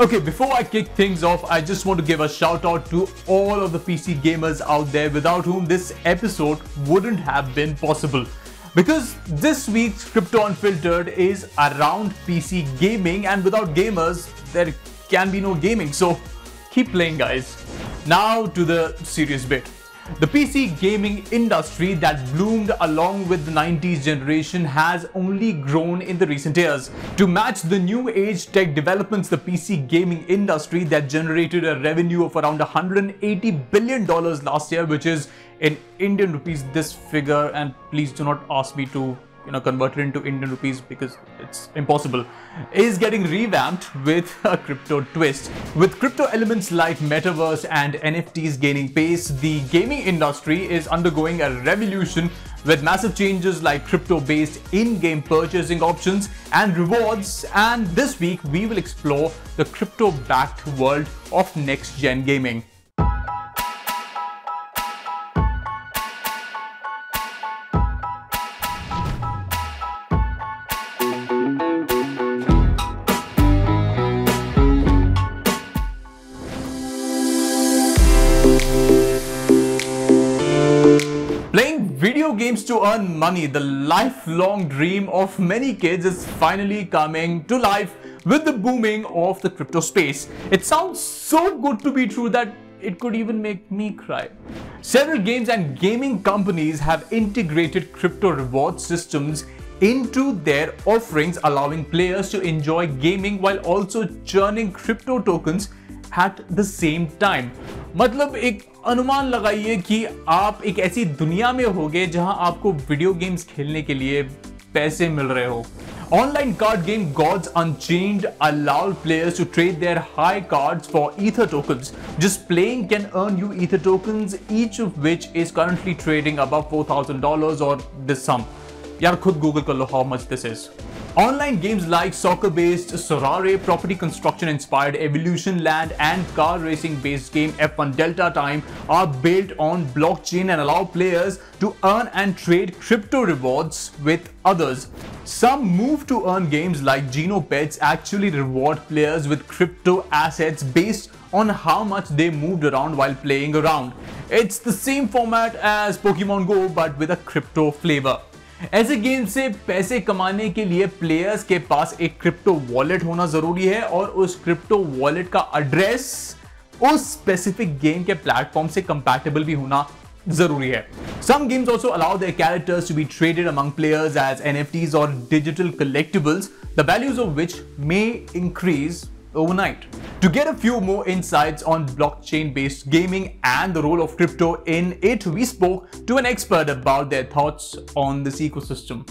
Okay, before I kick things off, I just want to give a shout out to all of the PC gamers out there without whom this episode wouldn't have been possible. Because this week's Crypto Unfiltered is around PC gaming, and without gamers, there can be no gaming. So keep playing, guys. Now to the serious bit. The PC gaming industry that bloomed along with the 90s generation has only grown in the recent years. To match the new age tech developments, the PC gaming industry that generated a revenue of around $180 billion last year, which is in Indian rupees this figure, and please do not ask me to convert it into Indian rupees because it's impossible, is getting revamped with a crypto twist. With crypto elements like metaverse and NFTs gaining pace, the gaming industry is undergoing a revolution with massive changes like crypto-based in-game purchasing options and rewards. And this week we will explore the crypto-backed world of next-gen gaming. Video games to earn money, the lifelong dream of many kids, is finally coming to life with the booming of the crypto space. It sounds so good to be true that it could even make me cry. Several games and gaming companies have integrated crypto reward systems into their offerings, allowing players to enjoy gaming while also churning crypto tokens at the same time. मतलब एक अनुमान लगाइए कि आप एक ऐसी दुनिया में होगे जहां आपको वीडियो गेम्स खेलने के लिए पैसे मिल रहे हो. Online card game Gods Unchained allowed players to trade their high cards for Ether tokens. Just playing can earn you Ether tokens, each of which is currently trading above $4,000 or this sum. यार खुद Google कर लो how much this is. Online games like soccer-based Sorare, property construction-inspired Evolution Land, and car racing-based game F1 Delta Time are built on blockchain and allow players to earn and trade crypto rewards with others. Some move to earn games like Geno Pets actually reward players with crypto assets based on how much they moved around while playing around. It's the same format as Pokemon Go but with a crypto flavor. ऐसे game से पैसे कमाने के लिए players के पास एक crypto wallet होना जरूरी है और उस क्रिप्टो वॉलेट का एड्रेस उस स्पेसिफिक गेम के प्लेटफॉर्म से कंपैटिबल भी होना जरूरी है. Some games also allow their characters to be traded among players as NFTs or digital collectibles, the values of which may increase overnight. To get a few more insights on blockchain-based gaming and the role of crypto in it, we spoke to an expert about their thoughts on this ecosystem.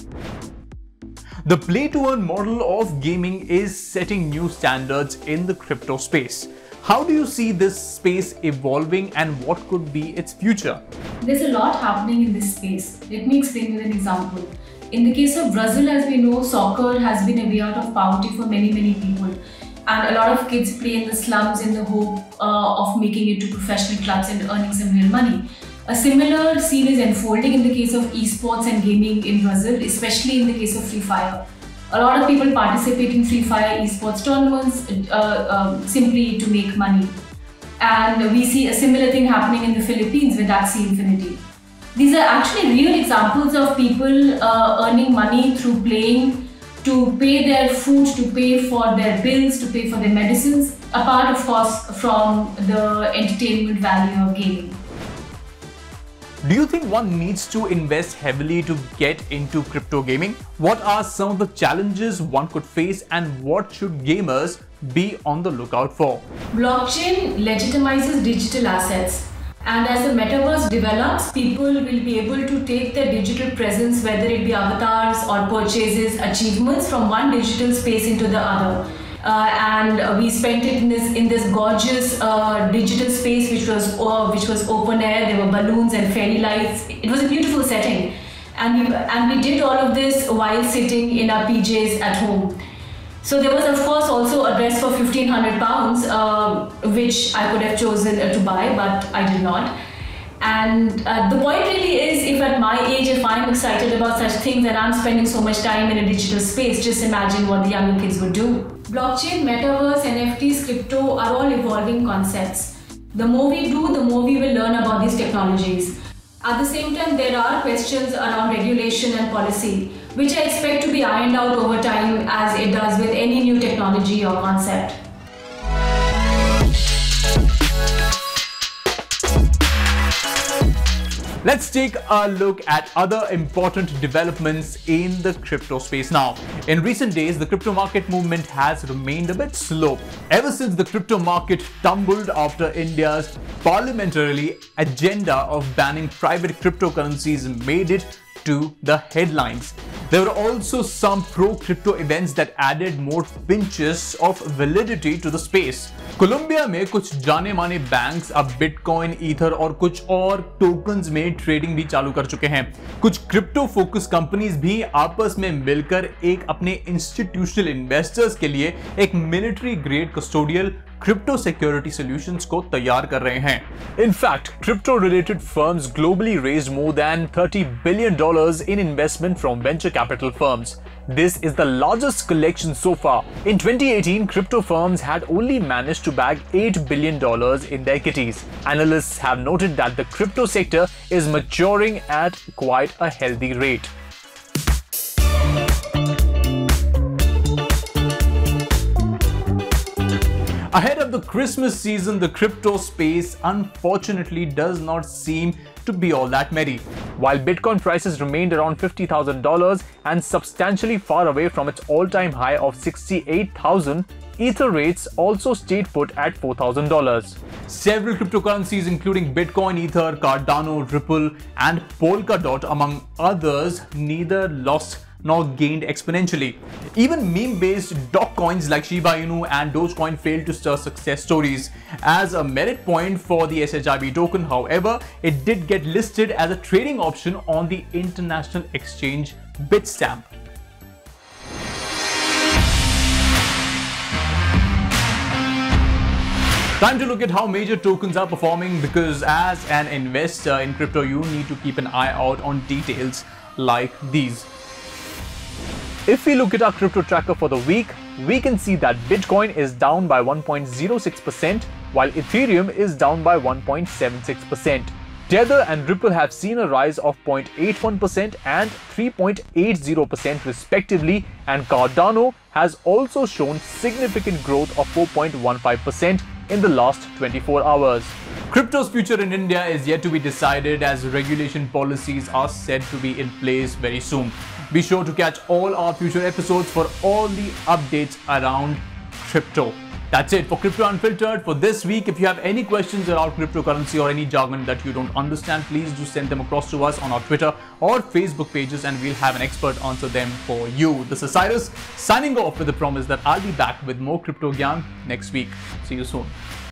The play-to-earn model of gaming is setting new standards in the crypto space. How do you see this space evolving and what could be its future? There's a lot happening in this space. Let me explain with an example. In the case of Brazil, as we know, soccer has been a way out of poverty for many people. And a lot of kids play in the slums in the hope of making it to professional clubs and earning some real money. A similar scene is unfolding in the case of esports and gaming in Brazil, especially in the case of Free Fire. A lot of people participate in Free Fire esports tournaments simply to make money. And we see a similar thing happening in the Philippines with Axie Infinity. These are actually real examples of people earning money through playing, to pay their food, to pay for their bills, to pay for their medicines, apart of course from the entertainment value of gaming. Do you think one needs to invest heavily to get into crypto gaming? What are some of the challenges one could face and what should gamers be on the lookout for? Blockchain legitimizes digital assets. And as the metaverse develops, people will be able to take their digital presence, whether it be avatars or purchases, achievements, from one digital space into the other. And we spent it in this gorgeous digital space, which was open air. There were balloons and fairy lights. It was a beautiful setting, and we did all of this while sitting in our PJs at home. So there was of course also a dress for £1,500, which I could have chosen to buy, but I did not. And the point really is, if at my age, if I'm excited about such things and I'm spending so much time in a digital space, just imagine what the younger kids would do. Blockchain, metaverse, NFTs, crypto are all evolving concepts. The more we do, the more we will learn about these technologies. At the same time, there are questions around regulation and policy, which I expect to be ironed out over time, as it does with any new technology or concept. Let's take a look at other important developments in the crypto space now. In recent days, the crypto market movement has remained a bit slow. Ever since the crypto market tumbled after India's parliamentary agenda of banning private cryptocurrencies made it to the headlines. There were also some pro-crypto events that added more pinches of validity to the space. Columbia में कुछ जाने माने banks अब bitcoin, ether और कुछ और tokens में trading भी चालू कर चुके हैं। कुछ क्रिप्टो फोकस कंपनीज भी आपस में मिलकर एक अपने इंस्टीट्यूशनल इन्वेस्टर्स के लिए एक military grade custodial crypto security solutions को तैयार कर रहे हैं। In fact, crypto related firms globally raised more than $30 billion in investment from venture capital firms. This is the largest collection so far. In 2018, crypto firms had only managed to bag $8 billion in their kitties. Analysts have noted that the crypto sector is maturing at quite a healthy rate. Ahead of the Christmas season, the crypto space unfortunately does not seem to be all that merry. While Bitcoin prices remained around $50,000 and substantially far away from its all-time high of $68,000, Ether rates also stayed put at $4,000. Several cryptocurrencies including Bitcoin, Ether, Cardano, Ripple and Polkadot among others neither lost nor gained exponentially. Even meme-based doc coins like Shiba Inu and Dogecoin failed to stir success stories. As a merit point for the SHIB token, however, it did get listed as a trading option on the international exchange Bitstamp. Time to look at how major tokens are performing, because as an investor in crypto, you need to keep an eye out on details like these. If we look at our crypto tracker for the week, we can see that Bitcoin is down by 1.06%, while Ethereum is down by 1.76%. Tether and Ripple have seen a rise of 0.81% and 3.80% respectively, and Cardano has also shown significant growth of 4.15% in the last 24 hours. Crypto's future in India is yet to be decided, as regulation policies are said to be in place very soon. Be sure to catch all our future episodes for all the updates around crypto. That's it for Crypto Unfiltered for this week. If you have any questions around cryptocurrency or any jargon that you don't understand, please do send them across to us on our Twitter or Facebook pages and we'll have an expert answer them for you. This is Cyrus signing off with the promise that I'll be back with more crypto gyan next week. See you soon.